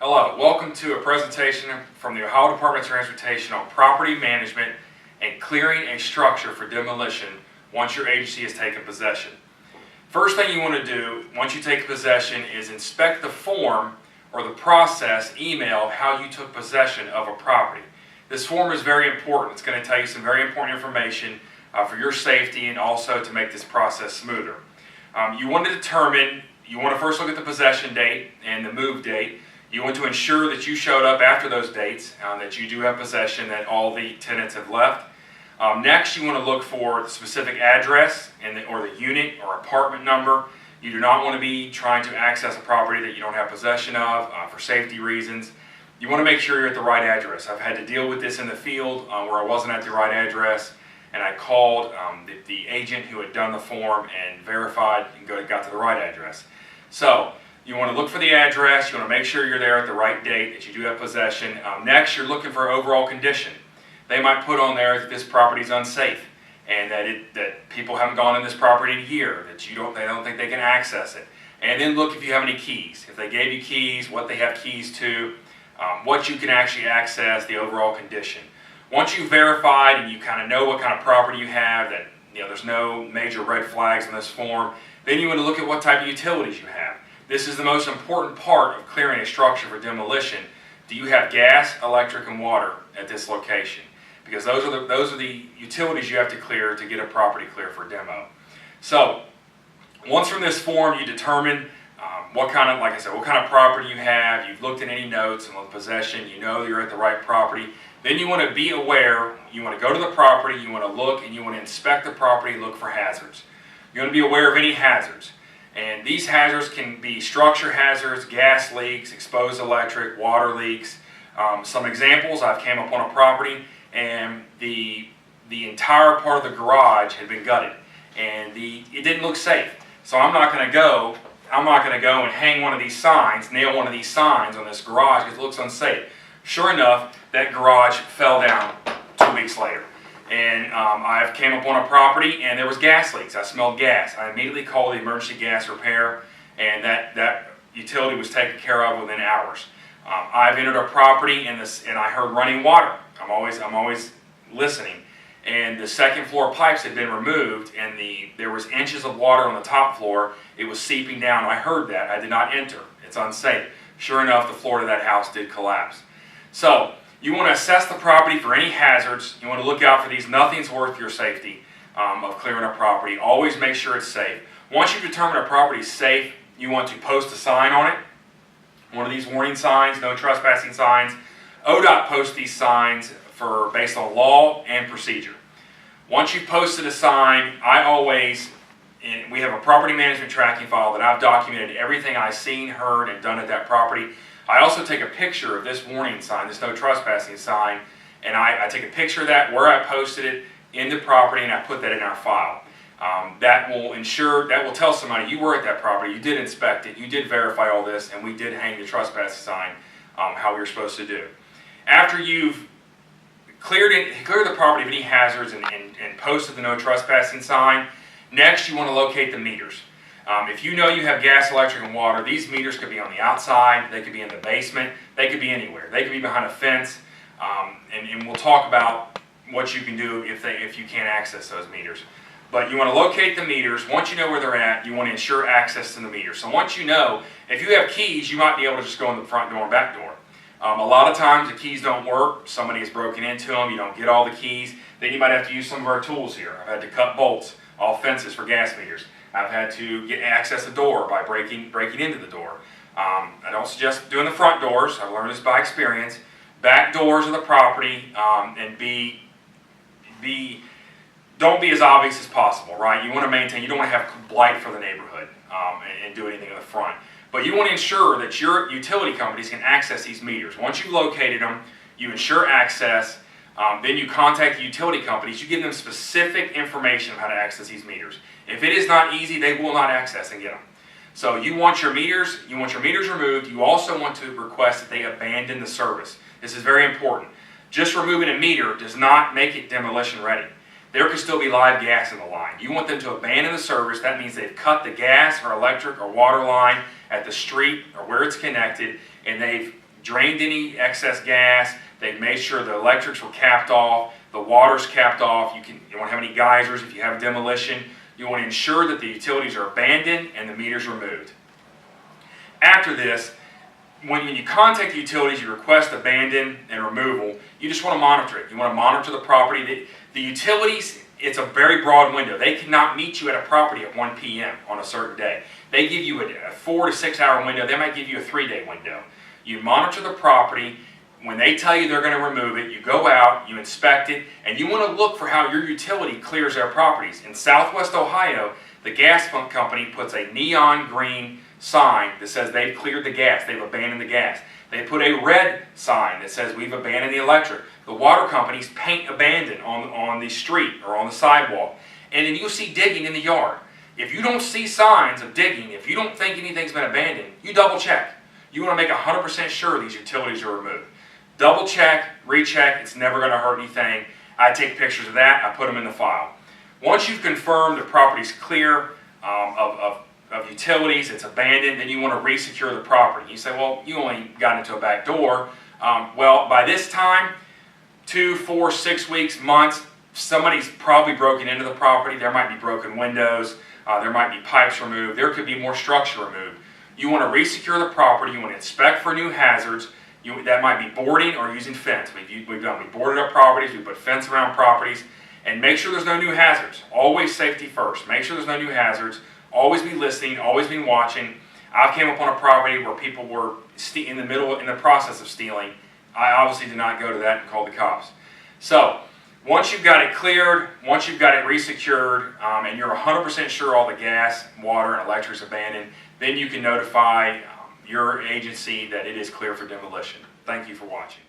Hello, welcome to a presentation from the Ohio Department of Transportation on property management and clearing a structure for demolition once your agency has taken possession. First thing you want to do once you take possession is inspect the form or the process email how you took possession of a property. This form is very important. It's going to tell you some very important information for your safety and also to make this process smoother. You want to first look at the possession date and the move date. You want to ensure that you showed up after those dates, that you do have possession, that all the tenants have left. Next, you want to look for the specific address or the unit or apartment number. You do not want to be trying to access a property that you don't have possession of for safety reasons. You want to make sure you're at the right address. I've had to deal with this in the field where I wasn't at the right address, and I called the agent who had done the form and verified and got to the right address. So, you want to look for the address, you want to make sure you're there at the right date, that you do have possession. Next, you're looking for overall condition. They might put on there that this property is unsafe and that people haven't gone in this property in a year, that they don't think they can access it. And then look if you have any keys. If they gave you keys, what they have keys to, what you can actually access, the overall condition. Once you've verified and you kind of know what kind of property you have, that there's no major red flags in this form, then you want to look at what type of utilities you have. This is the most important part of clearing a structure for demolition. Do you have gas, electric, and water at this location? Because those are the utilities you have to clear to get a property clear for demo. So, once from this form you determine what kind of property you have, you've looked at any notes and with possession, you know you're at the right property. Then you want to be aware, you want to go to the property, you want to look and you want to inspect the property and look for hazards. You want to be aware of any hazards. And these hazards can be structure hazards, gas leaks, exposed electric, water leaks. Some examples, I've came up on a property and the entire part of the garage had been gutted and it didn't look safe. So I'm not going to go and hang one of these signs, nail one of these signs on this garage because it looks unsafe. Sure enough, that garage fell down 2 weeks later. And I came up on a property and there was gas leaks. I smelled gas. I immediately called the emergency gas repair and that utility was taken care of within hours. I've entered a property and I heard running water. I'm always listening. And the second floor pipes had been removed and there was inches of water on the top floor. It was seeping down. I heard that. I did not enter. It's unsafe. Sure enough, the floor of that house did collapse. So, you want to assess the property for any hazards. You want to look out for these. Nothing's worth your safety of clearing a property. Always make sure it's safe. Once you determine a property is safe, you want to post a sign on it. One of these warning signs, no trespassing signs. ODOT posts these signs based on law and procedure. Once you've posted a sign, we have a property management tracking file that I've documented everything I've seen, heard, and done at that property. I also take a picture of this warning sign, this no trespassing sign, and I take a picture of that, where I posted it in the property, and I put that in our file. That will tell somebody you were at that property, you did inspect it, you did verify all this, and we did hang the trespassing sign how we were supposed to do. After you've cleared the property of any hazards and posted the no trespassing sign, next you want to locate the meters. If you know you have gas, electric, and water, these meters could be on the outside, they could be in the basement, they could be anywhere. They could be behind a fence, and we'll talk about what you can do if you can't access those meters. But you want to locate the meters. Once you know where they're at, you want to ensure access to the meters. So once you know, if you have keys, you might be able to just go in the front door and back door. A lot of times the keys don't work. Somebody has broken into them. You don't get all the keys. Then you might have to use some of our tools here. I've had to cut bolts off fences for gas meters. I've had to access the door by breaking into the door. I don't suggest doing the front doors. I've learned this by experience. Back doors of the property, and don't be as obvious as possible, right? You want to maintain. You don't want to have blight for the neighborhood and do anything in the front. But you want to ensure that your utility companies can access these meters. Once you've located them, you ensure access. Then you contact the utility companies. You give them specific information on how to access these meters. If it is not easy, they will not access and get them. So you want your meters removed. You also want to request that they abandon the service. This is very important. Just removing a meter does not make it demolition ready. There could still be live gas in the line. You want them to abandon the service. That means they've cut the gas or electric or water line at the street or where it's connected, and they've drained any excess gas. They've made sure the electrics were capped off, the water's capped off. You won't have any geysers if you have demolition. You want to ensure that the utilities are abandoned and the meters removed. After this, when you contact the utilities, you request abandon and removal, you just want to monitor it. You want to monitor the property. The utilities, it's a very broad window. They cannot meet you at a property at 1 p.m. on a certain day. They give you a 4 to 6 hour window. They might give you a 3-day window. You monitor the property. When they tell you they're going to remove it, you go out, you inspect it, and you want to look for how your utility clears their properties. In Southwest Ohio, the gas company puts a neon green sign that says they've cleared the gas, they've abandoned the gas. They put a red sign that says we've abandoned the electric. The water companies paint abandoned on the street or on the sidewalk. And then you'll see digging in the yard. If you don't see signs of digging, if you don't think anything's been abandoned, you double check. You want to make 100% sure these utilities are removed. Double check, recheck, it's never going to hurt anything. I take pictures of that, I put them in the file. Once you've confirmed the property's clear of utilities, it's abandoned, then you want to re-secure the property. You say, well, you only got into a back door. Well, by this time, 2, 4, 6 weeks, months, somebody's probably broken into the property. There might be broken windows, there might be pipes removed, there could be more structure removed. You want to re-secure the property, you want to inspect for new hazards. That might be boarding or using fence. We boarded up properties, we put fence around properties, and make sure there's no new hazards. Always safety first. Make sure there's no new hazards. Always be listening, always be watching. I came upon a property where people were in the process of stealing. I obviously did not go to that and call the cops. So, once you've got it cleared, once you've got it resecured, and you're 100% sure all the gas, water, and electric is abandoned, then you can notify your agency that it is clear for demolition. Thank you for watching.